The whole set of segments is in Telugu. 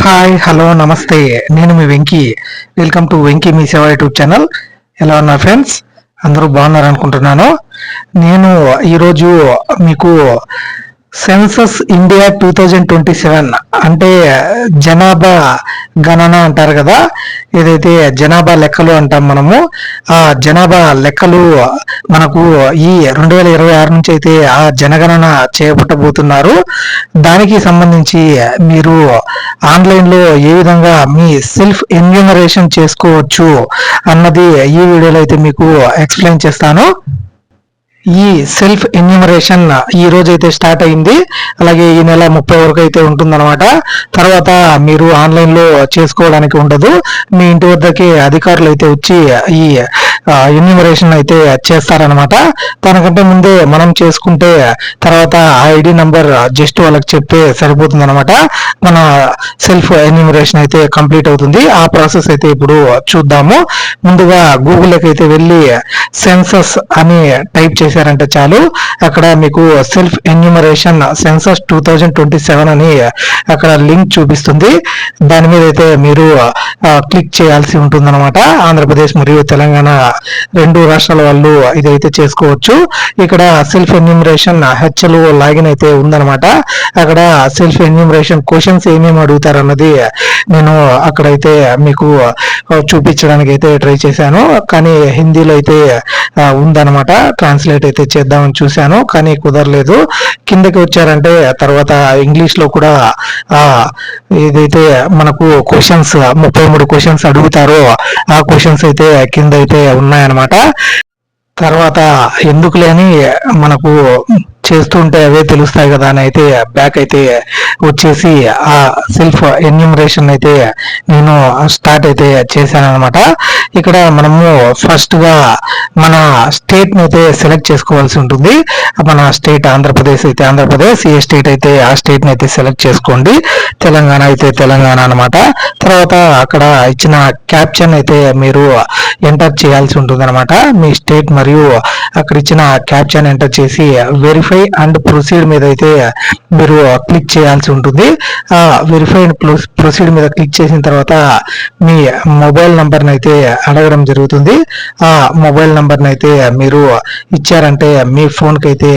హాయ్ హలో నమస్తే, నేను మీ వెంకీ. వెల్కమ్ టు వెంకీ మీ సేవ యూట్యూబ్ ఛానల్. ఎలా ఉన్నారు ఫ్రెండ్స్? అందరూ బాగున్నారు అనుకుంటున్నాను. నేను ఈరోజు మీకు సెన్సస్ ఇండియా 2027 అంటే జనాభా గణన అంటారు కదా, ఏదైతే జనాభా లెక్కలు అంటాం మనము, ఆ జనాభా లెక్కలు మనకు ఈ 2026 నుంచి అయితే ఆ జనగణన చేపట్టబోతున్నారు. దానికి సంబంధించి మీరు ఆన్లైన్లో ఏ విధంగా మీ సెల్ఫ్ ఎన్యూమరేషన్ చేసుకోవచ్చు అన్నది ఈ వీడియోలో అయితే మీకు ఎక్స్ప్లెయిన్ చేస్తాను. ఈ సెల్ఫ్ ఎన్యూమరేషన్ ఈ రోజు అయితే స్టార్ట్ అయింది. అలాగే ఈ నెల 30 వరకు అయితే ఉంటుందన్నమాట. తర్వాత మీరు ఆన్లైన్లో చేసుకోవడానికి ఉండదు. మీ ఇంటి వద్దకే అధికారులు అయితే వచ్చి ఈ ఎన్యూమరేషన్ అయితే చేస్తారనమాట. దానికంటే ముందే మనం చేసుకుంటే తర్వాత ఐడి నంబర్ జస్ట్ వాళ్ళకి చెప్తే సరిపోతుంది అనమాట. మన సెల్ఫ్ ఎన్యూమరేషన్ అయితే కంప్లీట్ అవుతుంది. ఆ ప్రాసెస్ అయితే ఇప్పుడు చూద్దాము. ముందుగా గూగుల్కి అయితే వెళ్ళి సెన్సస్ అని టైప్ చేశారంటే చాలు, అక్కడ మీకు సెల్ఫ్ ఎన్యూమరేషన్ సెన్సస్ 2027 అని అక్కడ లింక్ చూపిస్తుంది. దాని మీద అయితే మీరు క్లిక్ చేయాల్సి ఉంటుంది అనమాట. ఆంధ్రప్రదేశ్ మరియు తెలంగాణ రెండు రాష్ట్రాల వాళ్ళు ఇదైతే చేసుకోవచ్చు. ఇక్కడ సెల్ఫ్ ఎన్యూమరేషన్ హెచ్ఎల్ లాగిన్ అయితే ఉందన్నమాట. అక్కడ సెల్ఫ్ ఎన్యూమరేషన్ క్వశ్చన్స్ ఏమేమి అడుగుతారు అన్నది నేను అక్కడైతే మీకు చూపించడానికి అయితే ట్రై చేశాను. కానీ హిందీలో అయితే ఉందన్నమాట. ట్రాన్స్లేట్ అయితే చేద్దామని చూశాను కానీ కుదరలేదు. కిందకి వచ్చారంటే తర్వాత ఇంగ్లీష్ లో కూడా ఏదైతే మనకు క్వశ్చన్స్ 33 క్వశ్చన్స్ అడుగుతారో ఆ క్వశ్చన్స్ అయితే కింద అయితే ఉన్నాయన్నమాట. తర్వాత ఎందుకు లేని మనకు చేస్తుంటే అవే తెలుస్తాయి కదా అని అయితే బ్యాక్ అయితే వచ్చేసి ఆ సెల్ఫ్ ఎన్యూమరేషన్ అయితే నేను స్టార్ట్ అయితే చేశాను అనమాట. ఇక్కడ మనము ఫస్ట్ గా మన స్టేట్ ని అయితే సెలెక్ట్ చేసుకోవాల్సి ఉంటుంది. మన స్టేట్ ఆంధ్రప్రదేశ్ అయితే ఆంధ్రప్రదేశ్, ఏ స్టేట్ అయితే ఆ స్టేట్ ని అయితే సెలెక్ట్ చేసుకోండి. తెలంగాణ అయితే తెలంగాణ అనమాట. తర్వాత అక్కడ ఇచ్చిన క్యాప్షన్ అయితే మీరు ఎంటర్ చేయాల్సి ఉంటుంది అనమాట. మీ స్టేట్ మరియు అక్కడ ఇచ్చిన క్యాప్షన్ ఎంటర్ చేసి వెరిఫై అండ్ ప్రొసీడ్ మీద అయితే మీరు క్లిక్ చేయాల్సి ఉంటుంది. వెరిఫై అండ్ ప్రొసీడ్ మీద క్లిక్ చేసిన తర్వాత మీ మొబైల్ నంబర్ని అయితే అడగడం జరుగుతుంది. ఆ మొబైల్ నంబర్ని అయితే మీరు ఇచ్చారంటే మీ ఫోన్కి అయితే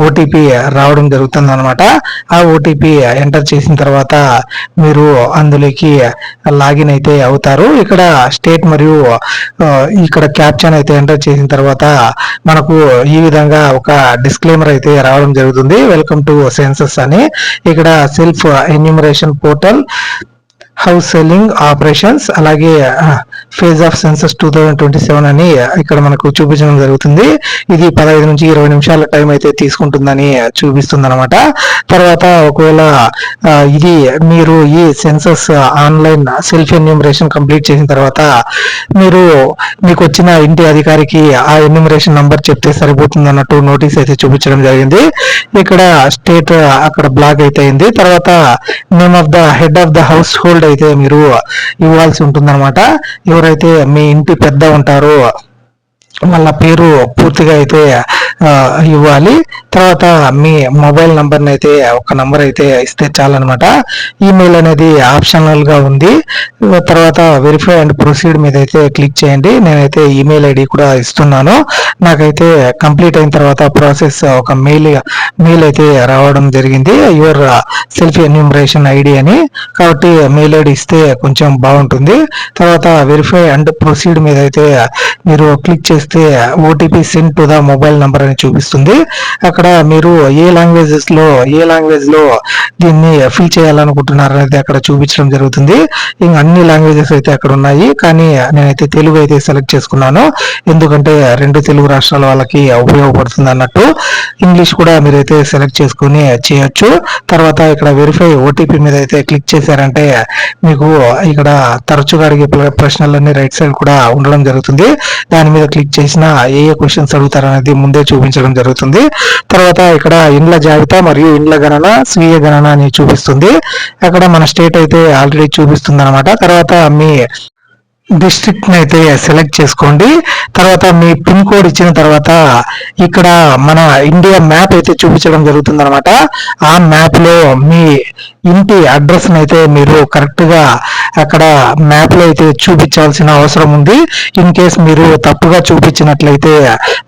ఓటీపీ రావడం జరుగుతుంది అనమాట. ఆ ఓటీపీ ఎంటర్ చేసిన తర్వాత మీరు అందులోకి లాగిన్ అయితే అవుతారు. ఇక్కడ స్టేట్ మరియు ఇక్కడ క్యాప్షన్ అయితే ఎంటర్ చేసిన తర్వాత మనకు ఈ విధంగా ఒక డిస్క్లైమర్ అయితే రావడం జరుగుతుంది. వెల్కమ్ టు సెన్సస్ అని. ఇక్కడ self enumeration portal, house selling operations, అలాగే ఫేజ్ ఆఫ్ సెన్సస్ 2027 అని ఇక్కడ మనకు చూపించడం జరుగుతుంది. ఇది 15 నుంచి 20 నిమిషాల టైం అయితే తీసుకుంటుందని చూపిస్తుంది అనమాట. తర్వాత ఒకవేళ ఇది మీరు ఈ census online self enumeration complete చేసిన తర్వాత మీకు వచ్చిన ఇంటి అధికారికి ఆ ఎన్యూమరేషన్ నంబర్ చెప్తే సరిపోతుంది అన్నట్టు నోటీస్ అయితే చూపించడం జరిగింది. ఇక్కడ స్టేట్ అక్కడ బ్లాక్ అయితే అయింది. తర్వాత name of the head of the house hold అయితే మీరు ఇవ్వాల్సి ఉంటుందన్నమాట. ఎవరైతే మీ ఇంటి పెద్ద ఉంటారో వాళ్ళ పేరు పూర్తిగా అయితే ఇవ్వాలి. తర్వాత మీ మొబైల్ నంబర్ని అయితే ఒక నంబర్ అయితే ఇస్తే చాలన్నమాట. ఈమెయిల్ అనేది ఆప్షనల్ గా ఉంది. తర్వాత వెరిఫై అండ్ ప్రొసీడ్ మీద అయితే క్లిక్ చేయండి. నేనైతే ఈమెయిల్ ఐడి కూడా ఇస్తున్నాను. నాకైతే కంప్లీట్ అయిన తర్వాత ప్రాసెస్ ఒక మెయిల్ అయితే రావడం జరిగింది, యువర్ సెల్ఫ్ ఎన్యూమరేషన్ ఐడి అని. కాబట్టి మెయిల్ ఐడి ఇస్తే కొంచెం బాగుంటుంది. తర్వాత వెరిఫై అండ్ ప్రొసీడ్ మీద అయితే మీరు క్లిక్ చేస్తే OTP send to the mobile number అని చూపిస్తుంది. అక్కడ మీరు ఏ లాంగ్వేజ్ లో దీన్ని ఫిల్ చేయాలనుకుంటున్నారు అనేది అక్కడ చూపించడం జరుగుతుంది. ఇంకా అన్ని లాంగ్వేజెస్ అయితే అక్కడ ఉన్నాయి, కానీ నేనైతే తెలుగు అయితే సెలెక్ట్ చేసుకున్నాను. ఎందుకంటే రెండు తెలుగు రాష్ట్రాల వాళ్ళకి ఉపయోగపడుతుంది అన్నట్టు. ఇంగ్లీష్ కూడా మీరైతే సెలెక్ట్ చేసుకుని చేయొచ్చు. తర్వాత ఇక్కడ వెరిఫై ఓటీపీ మీద అయితే క్లిక్ చేశారంటే మీకు ఇక్కడ తరచుగా అడిగే ప్రశ్నలన్నీ రైట్ సైడ్ కూడా ఉండడం జరుగుతుంది. దాని మీద క్లిక్ చేసిన ఏ క్వశ్చన్స్ అడుగుతారు అనేది ముందే చూపించడం జరుగుతుంది. తర్వాత ఇక్కడ ఇండ్ల జాబితా మరియు ఇండ్ల గణన, స్వీయ గణన అని చూపిస్తుంది. అక్కడ మన స్టేట్ అయితే ఆల్రెడీ చూపిస్తుంది అనమాట. తర్వాత మీ డిస్ట్రిక్ట్ అయితే సెలెక్ట్ చేసుకోండి. తర్వాత మీ పిన్ కోడ్ ఇచ్చిన తర్వాత ఇక్కడ మన ఇండియా మ్యాప్ అయితే చూపించడం జరుగుతుంది అనమాట. ఆ మ్యాప్ లో మీ ఇంటి అడ్రస్ అయితే మీరు కరెక్ట్ గా అక్కడ మ్యాప్ లో అయితే చూపించాల్సిన అవసరం ఉంది. ఇన్ కేస్ మీరు తప్పుగా చూపించినట్లయితే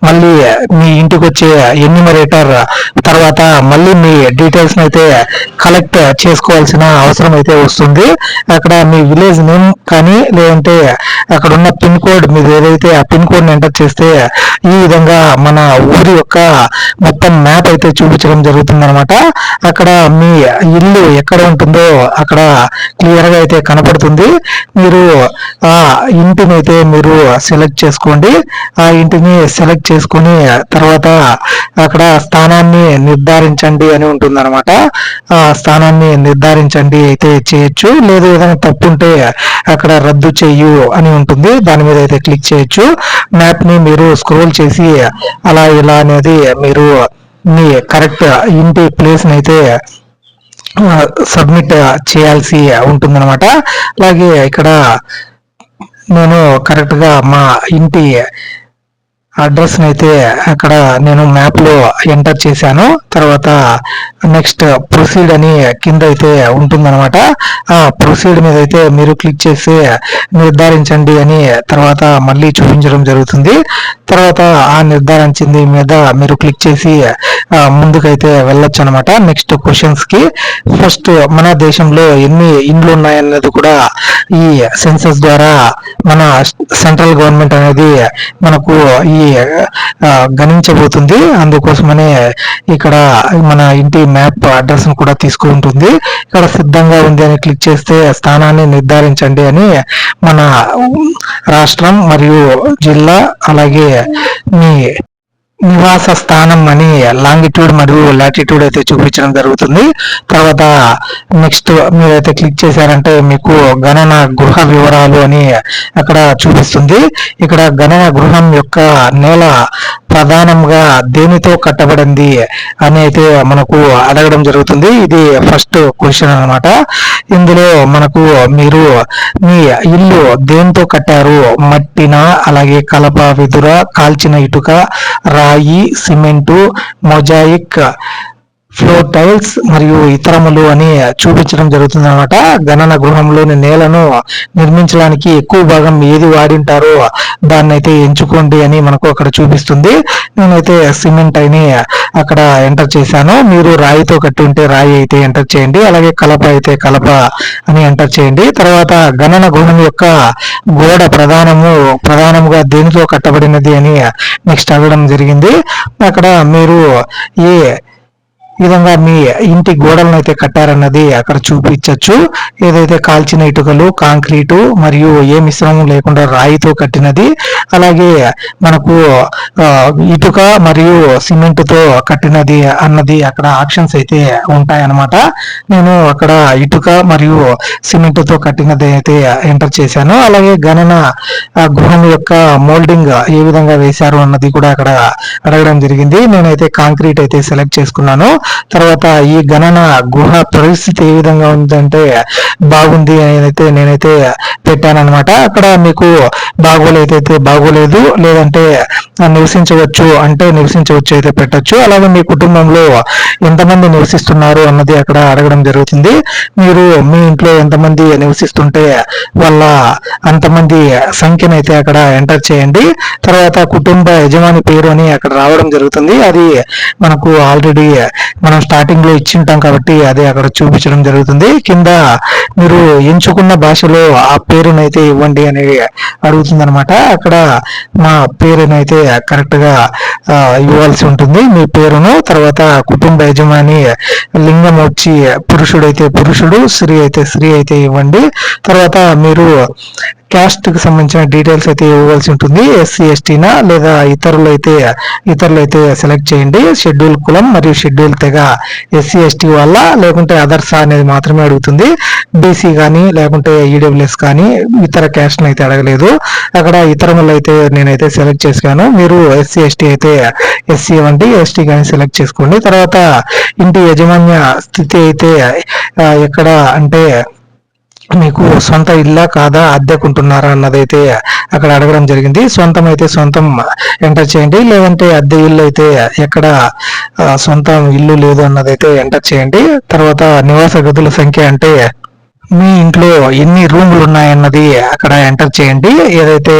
మళ్ళీ మీ ఇంటికి వచ్చే ఎన్యూమరేటర్ తర్వాత మళ్ళీ మీ డీటెయిల్స్ అయితే కలెక్ట్ చేసుకోవాల్సిన అవసరం అయితే వస్తుంది. అక్కడ మీ విలేజ్ నేమ్ కానీ లేదంటే అక్కడ ఉన్న పిన్ కోడ్ మీరు ఏదైతే ఆ పిన్ కోడ్ ఎంటర్ చేస్తే ఈ విధంగా మన ఊరి యొక్క మొత్తం మ్యాప్ అయితే చూపించడం జరుగుతుంది అనమాట. అక్కడ మీ ఇల్లు ఎక్కడ ఉంటుందో అక్కడ క్లియర్ గా అయితే కనపడుతుంది. మీరు ఆ ఇంటిని అయితే మీరు సెలెక్ట్ చేసుకోండి. ఆ ఇంటిని సెలెక్ట్ చేసుకుని తర్వాత అక్కడ స్థానాన్ని నిర్ధారించండి అని ఉంటుంది అనమాట. ఆ స్థానాన్ని నిర్ధారించండి అయితే చేయొచ్చు. లేదు ఏదైనా తప్పు ఉంటే అక్కడ రద్దు చేయు అని ఉంటుంది, దాని మీద అయితే క్లిక్ చేయొచ్చు. మ్యాప్ ని మీరు స్క్రోల్ చేసి అలా ఇలా అనేది మీరు మీ కరెక్ట్ ఇంటి ప్లేస్ ని అయితే సబ్మిట్ చేయాల్సి ఉంటుందన్నమాట. అలాగే ఇక్కడ నేను కరెక్ట్ గా మా ఇంటి అడ్రస్ అయితే అక్కడ నేను మ్యాప్ లో ఎంటర్ చేశాను. తర్వాత నెక్స్ట్ ప్రొసీడ్ అని కింద అయితే ఉంటుందన్నమాట. ఆ ప్రొసీడ్ మీద అయితే మీరు క్లిక్ చేసి నిర్ధారించండి అని తర్వాత మళ్ళీ చూపించడం జరుగుతుంది. తర్వాత ఆ నిర్ధారించింది మీద మీరు క్లిక్ చేసి ముందుకైతే వెళ్ళొచ్చు అనమాట. నెక్స్ట్ క్వశ్చన్స్ కి ఫస్ట్ మన దేశంలో ఎన్ని ఇండ్లు ఉన్నాయన్నది కూడా ఈ సెన్సస్ ద్వారా మన సెంట్రల్ గవర్నమెంట్ అనేది మనకు ఈ గణించబోతుంది. అందుకోసమనే ఇక్కడ మన ఇంటి మ్యాప్ అడ్రస్ ను కూడా తీసుకుంటుంది. ఇక్కడ సిద్ధంగా ఉంది అని క్లిక్ చేస్తే స్థానాన్ని నిర్ధారించండి అని మన రాష్ట్రం మరియు జిల్లా అలాగే మీ నివాస స్థానం అని లాంగిట్యూడ్ మరియు లాటిట్యూడ్ అయితే చూపించడం జరుగుతుంది. తర్వాత నెక్స్ట్ మీరైతే క్లిక్ చేశారంటే మీకు గణన గృహ వివరాలు అని అక్కడ చూపిస్తుంది. ఇక్కడ గణన గృహం యొక్క నేల ప్రధానంగా దేనితో కట్టబడింది అని అయితే మనకు అడగడం జరుగుతుంది. ఇది ఫస్ట్ క్వశ్చన్ అనమాట. ఇందులో మనకు మీరు మీ ఇల్లు దేంతో కట్టారు, మట్టిన అలాగే కలప వెదుర కాల్చిన ఇటుక రాయి సిమెంటు మొజాయిక్ ఫ్లోర్ టైల్స్ మరియు ఇతరములు అని చూపించడం జరుగుతుంది అనమాట. గణన గృహంలోని నేలను నిర్మించడానికి ఎక్కువ భాగం ఏది వాడింటారో దాన్ని అయితే ఎంచుకోండి అని మనకు అక్కడ చూపిస్తుంది. నేనైతే సిమెంట్ అని అక్కడ ఎంటర్ చేశాను. మీరు రాయితో కట్టి ఉంటే రాయి అయితే ఎంటర్ చేయండి, అలాగే కలప అయితే కలప అని ఎంటర్ చేయండి. తర్వాత గణన గృహం యొక్క గోడ ప్రధానముగా దేనితో కట్టబడినది అని నెక్స్ట్ అడగడం జరిగింది. అక్కడ మీరు ఏ విధంగా మీ ఇంటి గోడలను అయితే కట్టారన్నది అక్కడ చూపించవచ్చు. ఏదైతే కాల్చిన ఇటుకలు కాంక్రీటు మరియు ఏ మిశ్రమం లేకుండా రాయితో కట్టినది, అలాగే మనకు ఇటుక మరియు సిమెంట్ తో కట్టినది అన్నది అక్కడ ఆప్షన్స్ అయితే ఉంటాయన్నమాట. నేను అక్కడ ఇటుక మరియు సిమెంట్ తో కట్టినది అయితే ఎంటర్ చేశాను. అలాగే గణన గృహం యొక్క మోల్డింగ్ ఏ విధంగా వేశారు అన్నది కూడా అక్కడ అడగడం జరిగింది. నేనైతే కాంక్రీట్ అయితే సెలెక్ట్ చేసుకున్నాను. తర్వాత ఈ గణన గృహ పరిస్థితి ఏ విధంగా ఉందంటే బాగుంది అని అయితే నేనైతే పెట్టాను అనమాట. అక్కడ మీకు బాగోలేదైతే బాగోలేదు, లేదంటే నివసించవచ్చు అంటే నివసించవచ్చు అయితే పెట్టచ్చు. అలాగే మీ కుటుంబంలో ఎంతమంది నివసిస్తున్నారు అన్నది అక్కడ అడగడం జరుగుతుంది. మీరు మీ ఇంట్లో ఎంతమంది నివసిస్తుంటే వాళ్ళ అంతమంది సంఖ్యను అయితే అక్కడ ఎంటర్ చేయండి. తర్వాత కుటుంబ యజమాని పేరు అని అక్కడ రావడం జరుగుతుంది. అది మనకు ఆల్రెడీ మనం స్టార్టింగ్ లో ఇచ్చింటాం కాబట్టి అదే అక్కడ చూపించడం జరుగుతుంది. కింద మీరు ఎంచుకున్న భాషలో ఆ పేరునైతే ఇవ్వండి అని అడుగుతుంది అనమాట. అక్కడ మా పేరునైతే కరెక్ట్ గా ఇవ్వాల్సి ఉంటుంది, మీ పేరును. తర్వాత కుటుంబ యజమాని లింగం వచ్చి పురుషుడైతే పురుషుడు, స్త్రీ అయితే స్త్రీ అయితే ఇవ్వండి. తర్వాత మీరు క్యాస్ట్ కి సంబంధించిన డీటెయిల్స్ అయితే ఇవ్వవలసి ఉంటుంది. ఎస్సీ ఎస్టీనా లేదా ఇతరులు అయితే సెలెక్ట్ చేయండి. షెడ్యూల్ కులం మరియు షెడ్యూల్ తెగ ఎస్సీ ఎస్టీ వాళ్ళ లేకుంటే అదర్స్ అనేది మాత్రమే అడుగుతుంది. బీసీ కానీ లేకుంటే ఈడబ్ల్యూఎస్ కానీ ఇతర క్యాస్ట్ అయితే అడగలేదు. అక్కడ ఇతరములు అయితే నేనైతే సెలెక్ట్ చేశాను. మీరు ఎస్సీ ఎస్టీ అయితే ఎస్సీ ఇవ్వండి, ఎస్టీ కానీ సెలెక్ట్ చేసుకోండి. తర్వాత ఇంటి యాజమాన్య స్థితి అయితే ఎక్కడ అంటే మీకు సొంత ఇల్లా కాదా, అద్దెకుంటున్నారా అన్నదైతే అక్కడ అడగడం జరిగింది. సొంతం అయితే సొంతం ఎంటర్ చేయండి, లేదంటే అద్దె ఇల్లు అయితే ఎక్కడ సొంతం ఇల్లు లేదు అన్నదైతే ఎంటర్ చేయండి. తర్వాత నివాస గదుల సంఖ్య అంటే మీ ఇంట్లో ఎన్ని రూములు ఉన్నాయన్నది అక్కడ ఎంటర్ చేయండి. ఏదైతే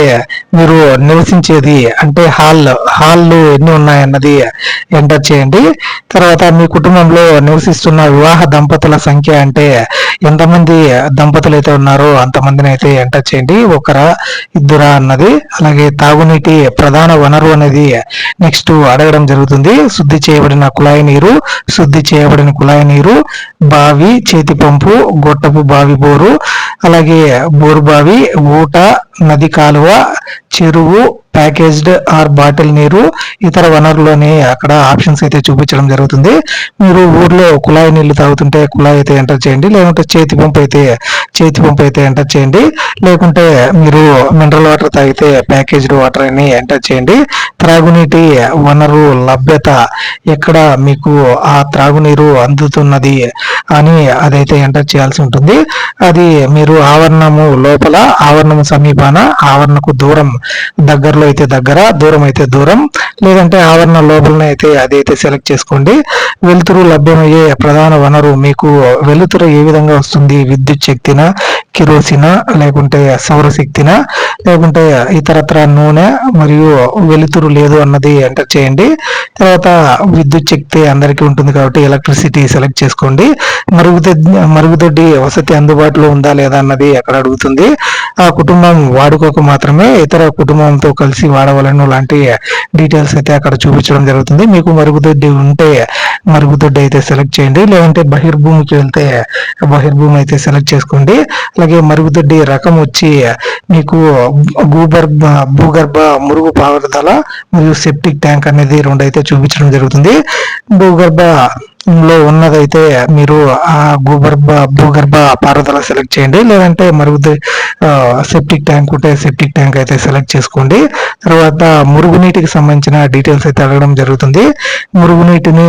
మీరు నివసించేది అంటే హాల్లు ఎన్ని ఉన్నాయన్నది ఎంటర్ చేయండి. తర్వాత మీ కుటుంబంలో నివసిస్తున్న వివాహ దంపతుల సంఖ్య అంటే ఎంతమంది దంపతులు అయితే ఉన్నారో అంతమందిని అయితే ఎంటర్ చేయండి, ఒకరా ఇద్దరా అన్నది. అలాగే తాగునీటి ప్రధాన వనరు అనేది నెక్స్ట్ అడగడం జరుగుతుంది. శుద్ధి చేయబడిన కుళాయి నీరు, శుద్ధి చేయబడిన కుళాయి నీరు, బావి, చేతి పంపు, గొట్టపు బావి బోరు, అలాగే బోరు బావి, ఊట, నది కాలువ, చెరువు, ప్యాకేజ్డ్ ఆర్ బాటిల్ నీరు, ఇతర వనరులని అక్కడ ఆప్షన్స్ అయితే చూపించడం జరుగుతుంది. మీరు ఊర్లో కుళాయి నీళ్లు తాగుతుంటే కుళాయి అయితే ఎంటర్ చేయండి, లేకుంటే చేతి పంపు అయితే ఎంటర్ చేయండి, లేకుంటే మీరు మినరల్ వాటర్ తాగితే ప్యాకేజ్డ్ వాటర్ అని ఎంటర్ చేయండి. త్రాగునీటి వనరు లభ్యత ఎక్కడ మీకు ఆ త్రాగునీరు అందుతున్నది అని అదైతే ఎంటర్ చేయాల్సి ఉంటుంది. అది మీరు ఆవరణము లోపల, ఆవరణము సమీపాన, ఆవరణకు దూరం, దగ్గరలో అయితే దగ్గర, దూరం అయితే దూరం, లేదంటే ఆవరణ లోపలనే అయితే అదైతే సెలెక్ట్ చేసుకోండి. వెలుతురు లభ్యమయ్యే ప్రధాన వనరు, మీకు వెలుతురు ఏ విధంగా వస్తుంది? విద్యుత్ శక్తిన, కిరోసిన, లేకుంటే సౌరశక్తిన, లేకుంటే ఇతరత్ర నూనె మరియు వెలుతురు లేదు అన్నది ఎంటర్ చేయండి. తర్వాత విద్యుత్ శక్తి అందరికీ ఉంటుంది కాబట్టి ఎలక్ట్రిసిటీ సెలెక్ట్ చేసుకోండి. మరుగుదొడ్డి వసతి అందుబాటులో ఉందా లేదా అన్నది అక్కడ అడుగుతుంది. ఆ కుటుంబం వాడుకోక మాత్రమే ఇతర కుటుంబంతో కలిసి వాడవలను లాంటి డీటెయిల్స్ అయితే అక్కడ చూపించడం జరుగుతుంది. మీకు మరుగుదొడ్డి ఉంటే మరుగుదొడ్డి అయితే సెలెక్ట్ చేయండి, లేదంటే బహిర్భూమికి వెళ్తే బహిర్భూమి అయితే సెలెక్ట్ చేసుకోండి. అలాగే మరుగుదొడ్డి రకం వచ్చి మీకు భూగర్భ మురుగు పారుదల మరియు సెప్టిక్ ట్యాంక్ అనేది రెండు అయితే చూపించడం జరుగుతుంది. భూగర్భ లో ఉన్నదైతే మీరు ఆ భూగర్భ పారుదల సెలెక్ట్ చేయండి, లేదంటే సెప్టిక్ ట్యాంక్ ఉంటే సెప్టిక్ ట్యాంక్ అయితే సెలెక్ట్ చేసుకోండి. తర్వాత మురుగునీటికి సంబంధించిన డీటెయిల్స్ అయితే అడగడం జరుగుతుంది. మురుగునీటిని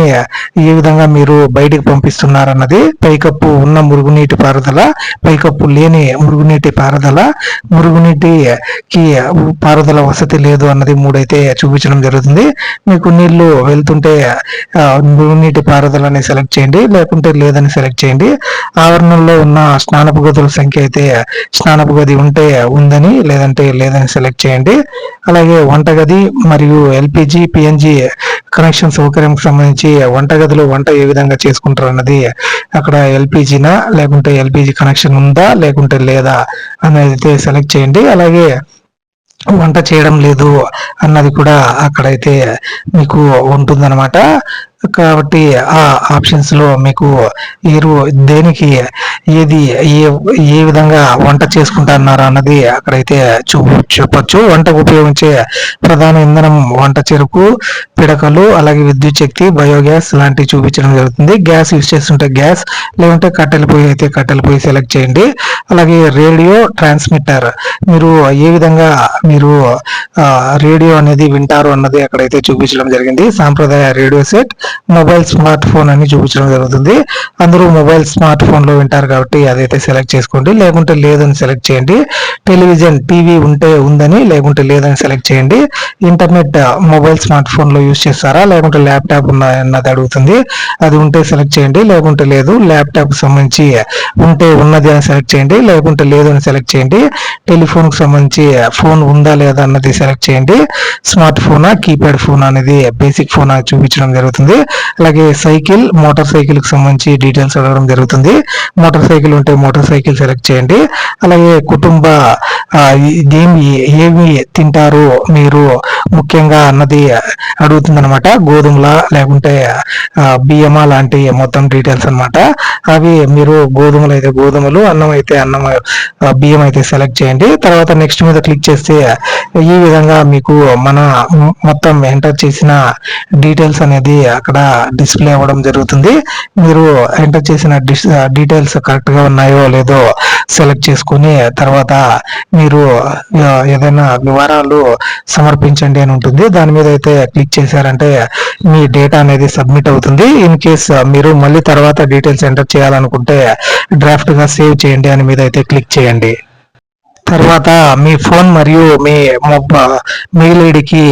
ఏ విధంగా మీరు బయటికి పంపిస్తున్నారన్నది, పైకప్పు ఉన్న మురుగునీటి పారుదల, పైకప్పు లేని మురుగునీటి పారుదల, మురుగునీటికి పారుదల వసతి లేదు అన్నది మూడైతే చూపించడం జరుగుతుంది. మీకు నీళ్లు వెళ్తుంటే మురుగునీటి పారుదల సెలెక్ట్ చేయండి, లేకుంటే లేదని సెలెక్ట్ చేయండి. ఆవరణంలో ఉన్న స్నానపు గదుల సంఖ్య అయితే స్నానపు గది ఉంటే ఉందని, లేదంటే లేదని సెలెక్ట్ చేయండి. అలాగే వంటగది మరియు ఎల్పిజి, పిఎన్జి కనెక్షన్ సౌకర్యంకి సంబంధించి వంటగదిలో వంట ఏ విధంగా చేసుకుంటారు అన్నది అక్కడ ఎల్పిజినా లేకుంటే ఎల్పిజి కనెక్షన్ ఉందా లేకుంటే లేదా అనేది అయితే సెలెక్ట్ చేయండి. అలాగే వంట చేయడం లేదు అన్నది కూడా అక్కడైతే మీకు ఉంటుందన్నమాట. కాబట్టి ఆ ఆప్షన్స్ లో మీకు దేనికి ఏది ఏ విధంగా వంట చేసుకుంటున్నారా అన్నది అక్కడైతే చెప్పొచ్చు. వంటకు ఉపయోగించే ప్రధాన ఇంధనం వంట చెరుకు, పిడకలు, అలాగే విద్యుత్ శక్తి, బయోగ్యాస్ లాంటివి చూపించడం జరుగుతుంది. గ్యాస్ యూజ్ చేస్తుంటే గ్యాస్, లేదంటే కట్టెల పొయ్యి అయితే కట్టెల పొయ్యి సెలెక్ట్ చేయండి. అలాగే రేడియో ట్రాన్స్మిటర్, మీరు ఏ విధంగా మీరు రేడియో అనేది వింటారు అన్నది అక్కడైతే చూపించడం జరిగింది. సాంప్రదాయ radio set, mobile smart phone అని చూపించడం జరుగుతుంది. అందరూ మొబైల్ స్మార్ట్ ఫోన్ లో వింటారు కాబట్టి అదైతే సెలెక్ట్ చేసుకోండి, లేకుంటే లేదని సెలెక్ట్ చేయండి. టెలివిజన్ టీవీ ఉంటే ఉందని, లేకుంటే లేదని సెలెక్ట్ చేయండి. ఇంటర్నెట్ మొబైల్ స్మార్ట్ ఫోన్ లో యూజ్ చేస్తారా, లేకుంటే ల్యాప్టాప్ ఉన్నది అడుగుతుంది. అది ఉంటే సెలెక్ట్ చేయండి, లేకుంటే లేదు. ల్యాప్టాప్ సంబంధించి ఉంటే ఉన్నది అని సెలెక్ట్ చేయండి, లేకుంటే లేదు అని సెలెక్ట్ చేయండి. టెలిఫోన్ కు సంబంధించి ఫోన్ ఉందా లేదా అన్నది సెలెక్ట్ చేయండి. స్మార్ట్ ఫోనా, కీప్యాడ్ ఫోన్ అనేది బేసిక్ ఫోన్ చూపించడం జరుగుతుంది. అలాగే మోటార్ సైకిల్ కి సంబంధించి డీటెయిల్స్ అడగడం జరుగుతుంది. మోటార్ సైకిల్ ఉంటే మోటార్ సైకిల్ సెలెక్ట్ చేయండి. అలాగే కుటుంబ ఏమి తింటారు మీరు ముఖ్యంగా అన్నది అడుగుతుంది అనమాట. గోధుమల లేకుంటే బియ్యమా లాంటి మొత్తం డీటెయిల్స్ అనమాట. అవి మీరు గోధుమలు అయితే గోధుమలు, అన్నం అయితే అన్నం, బియ్యం అయితే సెలెక్ట్ చేయండి. తర్వాత నెక్స్ట్ మీద క్లిక్ చేస్తే ఈ విధంగా మీకు మన మొత్తం ఎంటర్ చేసిన డీటెయిల్స్ అనేది అక్కడ అక్కడ డిస్ప్లే అవ్వడం జరుగుతుంది. మీరు ఎంటర్ చేసిన డీటెయిల్స్ కరెక్ట్ గా ఉన్నాయో లేదో సెలెక్ట్ చేసుకుని తర్వాత మీరు ఏదైనా వివరాలు సమర్పించండి అని ఉంటుంది. దాని మీద అయితే క్లిక్ చేశారంటే మీ డేటా అనేది సబ్మిట్ అవుతుంది. ఇన్ కేస్ మీరు మళ్ళీ తర్వాత డీటెయిల్స్ ఎంటర్ చేయాలనుకుంటే డ్రాఫ్ట్ గా సేవ్ చేయండి అని మీద అయితే క్లిక్ చేయండి. తర్వాత మీ ఫోన్ మరియు మీ మెయిల్ ఐడికి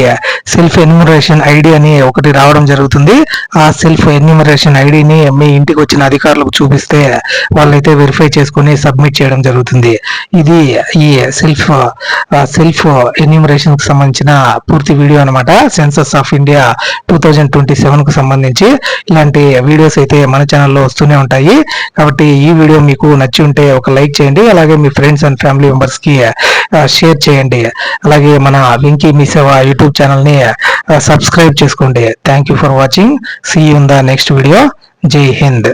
సెల్ఫ్ ఎన్యూమరేషన్ ఐడి అని ఒకటి రావడం జరుగుతుంది. ఆ సెల్ఫ్ ఎన్యూమరేషన్ ఐడిని మీ ఇంటికి వచ్చిన అధికారులకు చూపిస్తే వాళ్ళైతే వెరిఫై చేసుకుని సబ్మిట్ చేయడం జరుగుతుంది. ఇది ఈ సెల్ఫ్ ఎన్యూమరేషన్ కు సంబంధించిన పూర్తి వీడియో అనమాట. సెన్సస్ ఆఫ్ ఇండియా 2027 కు సంబంధించి ఇలాంటి వీడియోస్ అయితే మన ఛానల్లో వస్తూనే ఉంటాయి. కాబట్టి ఈ వీడియో మీకు నచ్చి ఉంటే ఒక లైక్ చేయండి. అలాగే మీ ఫ్రెండ్స్ అండ్ ఫ్యామిలీ మెంబర్స్ కి షేర్ చేయండి. అలాగే మన వెంకీ మీ సేవ యూట్యూబ్ ఛానల్ ని సబ్స్క్రైబ్ చేసుకోండి. Thank you for watching. See you in the next video. Jai Hind.